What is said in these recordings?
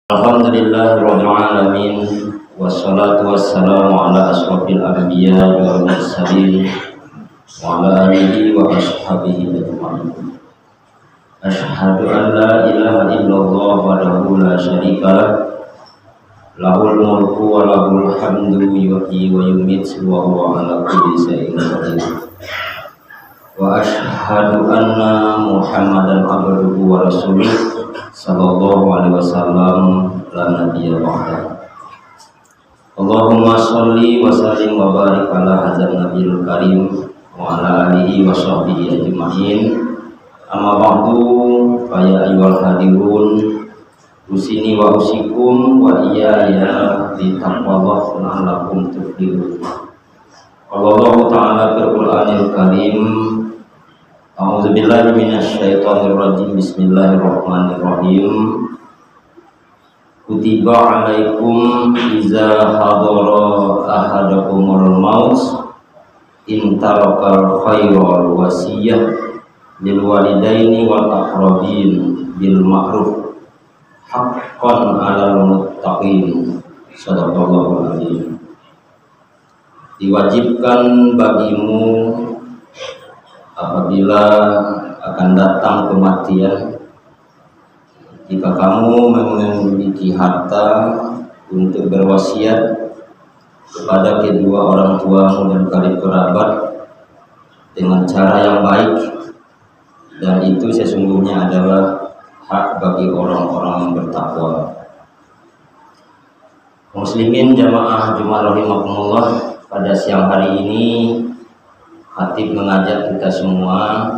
Alhamdulillahirabbil alamin wassalatu wassalamu ala asrofil anbiya wal mursalin wa ala alihi wa ashabihi ajma'in. Asyhadu an la ilaha illallah wahdahu la syarika lah, lahul mulku wa lahul hamdu yuhyi wa yumiitu wa huwa ala kulli syai'in qadir. Wa asyhadu anna Muhammadan abduhu wa rasuluh sallallahu alaihi wasallam la nabiyya ba'da. Allahumma sholli wa sallim wa barik ala hadzal nabiyil karim wa ala alihi wa sahbihi ajma'in. Amma ba'du, fa ya ayyuhal hadirun usini wa usikum wa iyaya bi taqwallah la'allakum tuflihun. Allah Ta'ala fil Qur'anil Karim, a'udzubillahi minasyaitonir rajim, bismillahirrahmanirrahim. Kutiba alaikum iza hadara ahadakumul maut in tarakal khairal wasiyah lil walidaini wal aqrabin bil ma'ruf haqqan 'alal muttaqin. Shadaqallahul azim. Diwajibkan bagimu apabila akan datang kematian, jika kamu memiliki harta, untuk berwasiat kepada kedua orang tuamu dan karib kerabat dengan cara yang baik, dan itu sesungguhnya adalah hak bagi orang-orang yang bertakwa. Muslimin jamaah Jumat rahimakumullah, pada siang hari ini khatib mengajak kita semua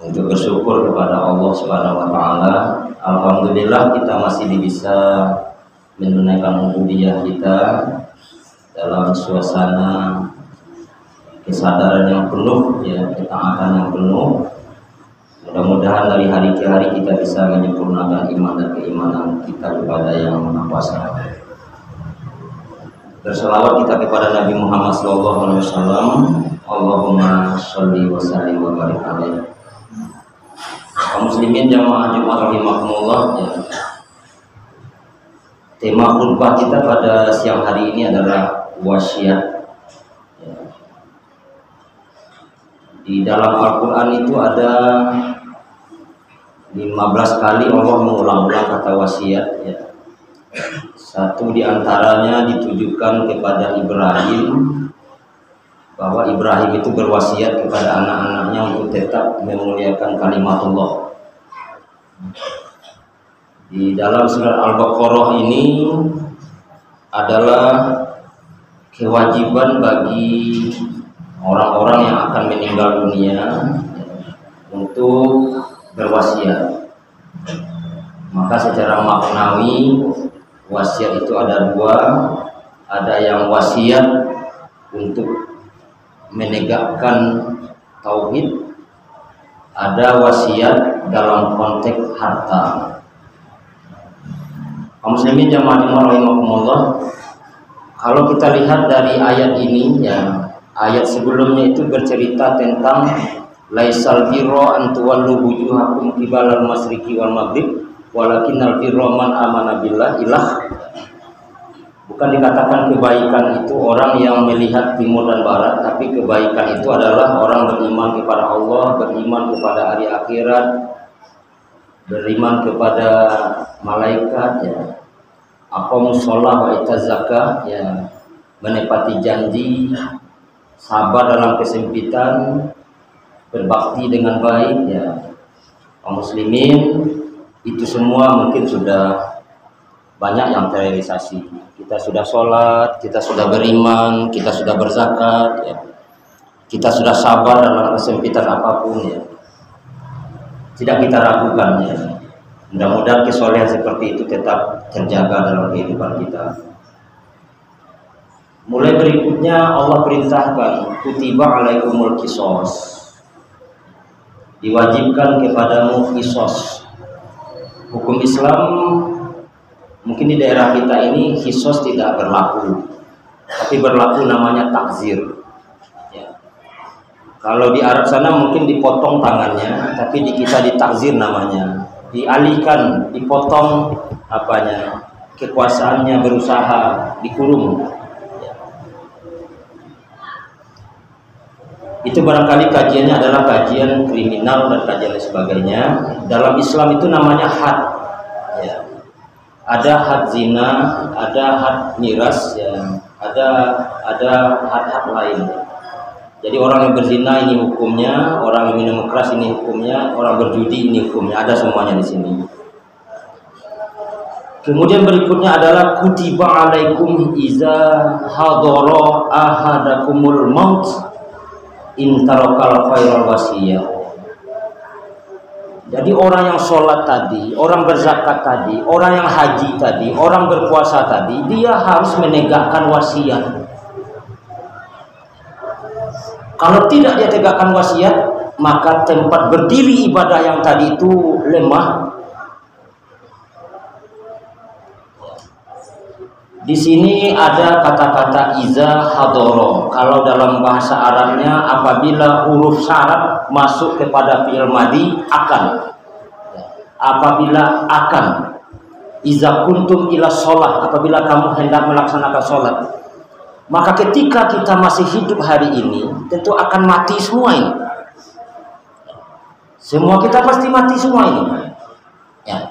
untuk bersyukur kepada Allah Subhanahu wa taala. Alhamdulillah kita masih bisa menunaikan ubudiyah kita dalam suasana kesadaran yang penuh, ya, ketaatan yang penuh. Mudah-mudahan dari hari ke hari kita bisa menyempurnakan iman dan keimanan kita kepada Yang Maha Kuasa. Berselawat kita kepada Nabi Muhammad SAW. Allahumma sholli wa sallim wa barik alaihi. Kaum muslimin jamaah Jumat rahimakumullah, ya. Tema khutbah kita pada siang hari ini adalah wasiat. Ya. Di dalam Al-Quran itu ada 15 kali Allah mengulang-ulang kata wasiat, ya. Satu diantaranya ditujukan kepada Ibrahim, bahwa Ibrahim itu berwasiat kepada anak-anaknya untuk tetap memuliakan kalimatullah. Di dalam surat Al-Baqarah ini adalah kewajiban bagi orang-orang yang akan meninggal dunia untuk berwasiat. Maka secara maknawi wasiat itu ada dua, ada yang wasiat untuk menegakkan tauhid, ada wasiat dalam konteks harta. Kaum muslimin jamaah rahimakumullah, kalau kita lihat dari ayat ini, ya, ayat sebelumnya itu bercerita tentang laisal birra an tuwallu wujuhakum qibalal masyriqi wal maghrib walakinnal birra man amana billah ilah. Bukan dikatakan kebaikan itu orang yang melihat timur dan barat, tapi kebaikan itu adalah orang beriman kepada Allah, beriman kepada hari akhirat, beriman kepada malaikat, ya, aqamus shalah wa itaz zakah, ya, menepati janji, sabar dalam kesempitan, berbakti dengan baik, ya. Kaum muslimin, itu semua mungkin sudah banyak yang terrealisasi. Kita sudah sholat, kita sudah beriman, kita sudah berzakat, ya. Kita sudah sabar dalam kesempitan apapun, ya. Tidak kita ragukan, ya. Mudah-mudahan kesolehan seperti itu tetap terjaga dalam kehidupan kita. Mulai berikutnya Allah perintahkan kutiba alaikumul qisas, diwajibkan kepadamu qisas. Hukum Islam mungkin di daerah kita ini qisas tidak berlaku, tapi berlaku namanya takzir, ya. Kalau di Arab sana mungkin dipotong tangannya, tapi di kita ditakzir namanya. dialihkan, dipotong apanya, kekuasaannya, berusaha dikurung. Itu barangkali kajiannya adalah kajian kriminal dan kajian sebagainya. Dalam Islam itu namanya had. Ya. Ada had zina, ada had miras, ya. Ada had-had lain. Jadi orang yang berzina ini hukumnya, orang yang minum keras ini hukumnya, orang berjudi ini hukumnya, ada semuanya di sini. Kemudian berikutnya adalah kutiba alaikum iza hadara ahadakumul maut in tarakal khairal wasiyah. Jadi orang yang sholat tadi, orang berzakat tadi, orang yang haji tadi, orang berpuasa tadi, dia harus menegakkan wasiat. Kalau tidak dia tegakkan wasiat, maka tempat berdiri ibadah yang tadi itu lemah. Di sini ada kata-kata iza hadoro. Kalau dalam bahasa Arabnya, apabila huruf syarat masuk kepada fi'il madhi akan. Apabila akan. Iza kuntum ila sholat. Apabila kamu hendak melaksanakan sholat. Maka ketika kita masih hidup hari ini, tentu akan mati semua ini. Semua kita pasti mati semua ini. Ya.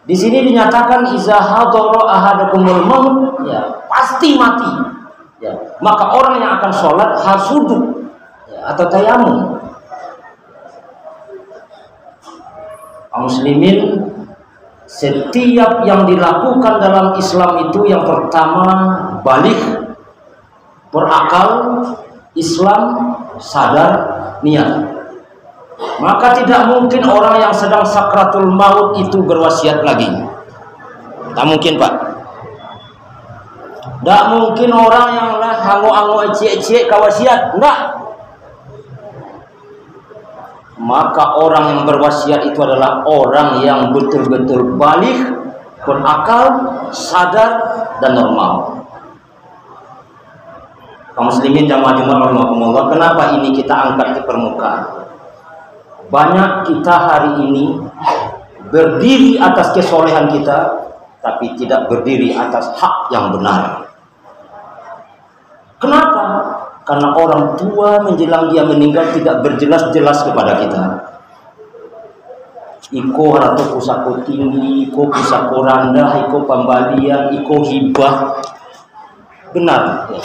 Di sini dinyatakan iza hadara ahadakumul maut, ya, pasti mati. Ya. Maka orang yang akan sholat harus wudhu, ya, atau tayamum. Muslimin, setiap yang dilakukan dalam Islam itu yang pertama balik, berakal, Islam, sadar, niat. Maka tidak mungkin orang yang sedang sakratul maut itu berwasiat lagi. Tak mungkin, Pak. Tak mungkin orang yang lah hangu-hangu ecek-ecek kawasiat. Enggak. Maka orang yang berwasiat itu adalah orang yang betul-betul balik, berakal, sadar, dan normal. Kaum muslimin jamaah Jumat rahimakumullah, kenapa ini kita angkat ke permukaan? Banyak kita hari ini berdiri atas kesolehan kita, tapi tidak berdiri atas hak yang benar. Kenapa? Karena orang tua menjelang dia meninggal tidak berjelas-jelas kepada kita. Iko atau pusako tinggi, iko pusako rendah, iko pembalian, iko hibah. Benar. Ya.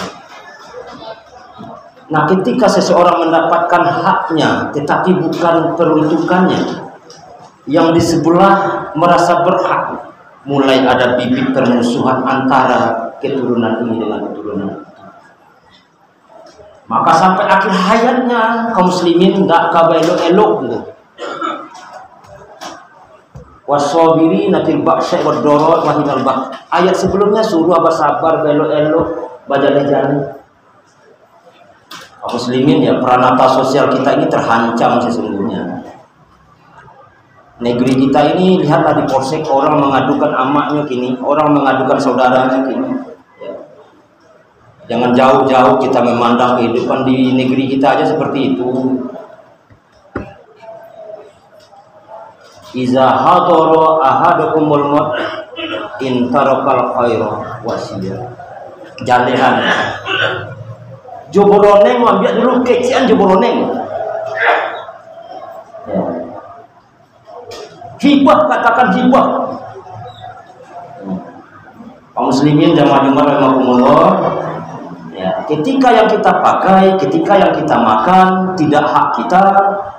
Nah, ketika seseorang mendapatkan haknya tetapi bukan peruntukannya, yang di sebelah merasa berhak, mulai ada bibit permusuhan antara keturunan ini dengan keturunan itu. Maka sampai akhir hayatnya kaum muslimin enggak kabar elok gitu. Wasabiri natil ba'sya wad darat wa hinal ba'. Ayat sebelumnya suruh bersabar, elok-elok, bajane-jane. Muslimin, ya, peranata sosial kita ini terhancam sesungguhnya. Negeri kita ini, lihatlah di polsek, orang mengadukan amaknya kini, orang mengadukan saudaranya kini. Ya. Jangan jauh-jauh kita memandang kehidupan di negeri kita aja seperti itu. Iza hadara ahadakumul maut in tarakal khaira wasiyah. Jalehan. Joboroneng ambil dulu kecian joboroneng. Ya. Hibah, katakan hibah. Kaum muslimin jamaah Jumat rahimakumullah. Ya, ketika yang kita pakai, ketika yang kita makan tidak hak kita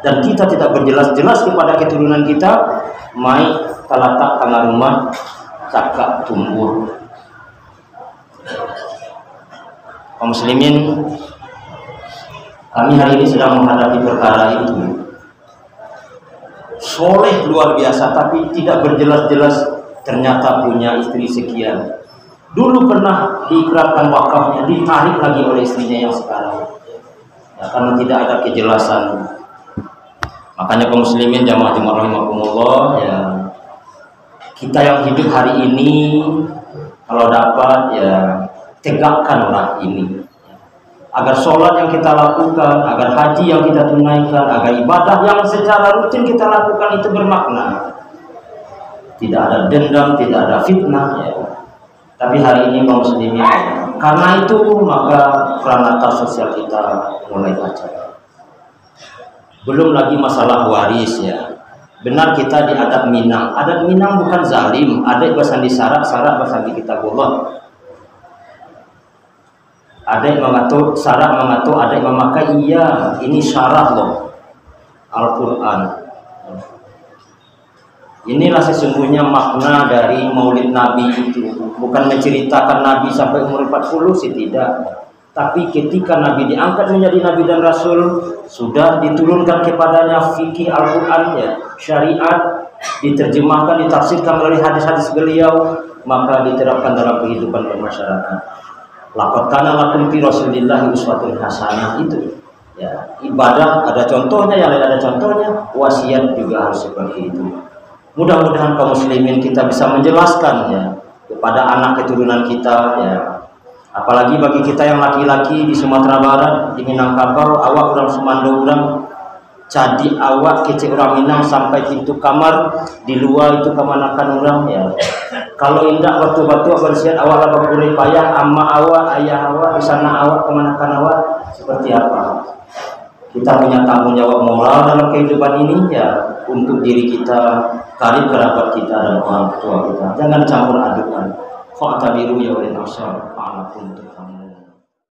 dan kita tidak berjelas-jelas kepada keturunan kita, mai talatak tengah rumah cakap tumbuh. Kaum muslimin, kami hari ini sedang menghadapi perkara itu. Soleh luar biasa, tapi tidak berjelas-jelas ternyata punya istri sekian. Dulu pernah diikrarkan wakafnya, ditarik lagi oleh istrinya yang sekarang. Ya, karena tidak ada kejelasan. Makanya kaum muslimin jamaah Jumat rahimakumullah, ya, kita yang hidup hari ini kalau dapat, ya, tegakkanlah ini, agar sholat yang kita lakukan, agar haji yang kita tunaikan, agar ibadah yang secara rutin kita lakukan itu bermakna. tidak ada dendam, tidak ada fitnah ya. Tapi hari ini kaum muslimin, karena itu maka peranata sosial kita mulai kacau. Belum lagi masalah waris ya. Benar kita di adat Minang. Adat Minang bukan zalim. Adat bahasa di syarat bahasa di kitabullah. Adat mengatur syarat mengatur adat memakai iya ini syarat loh Al-Quran. Inilah sesungguhnya makna dari Maulid Nabi itu. Bukan menceritakan Nabi sampai umur 40 sih tidak. Tapi ketika Nabi diangkat menjadi Nabi dan Rasul, sudah diturunkan kepadanya fikih Al-Quran ya, syariat, diterjemahkan, ditafsirkan melalui hadis-hadis beliau, maka diterapkan dalam kehidupan bermasyarakat. Laqad kana lakum fi Rasulillah uswatun hasanah itu. Ya, ibadah ada contohnya, yang lain ada contohnya, wasiat juga harus seperti itu. Mudah-mudahan kaum muslimin kita bisa menjelaskan ya kepada anak keturunan kita ya. Apalagi bagi kita yang laki-laki di Sumatera Barat, di Minangkabau, awak orang Sumando orang, jadi awak kecil orang Minang sampai pintu kamar, di luar itu kemanakan orang ya. Kalau indah batu-batu bersihat awak lah berkurai payah, amma awak, ayah awak, di sana awak, kemanakan awak, seperti apa? Kita punya tanggung jawab moral dalam kehidupan ini ya, untuk diri kita, karib kerabat kita dan orang tua kita. Jangan campur adukan. Fa'tabiru ya ulil absar, fa'alakum tuhan.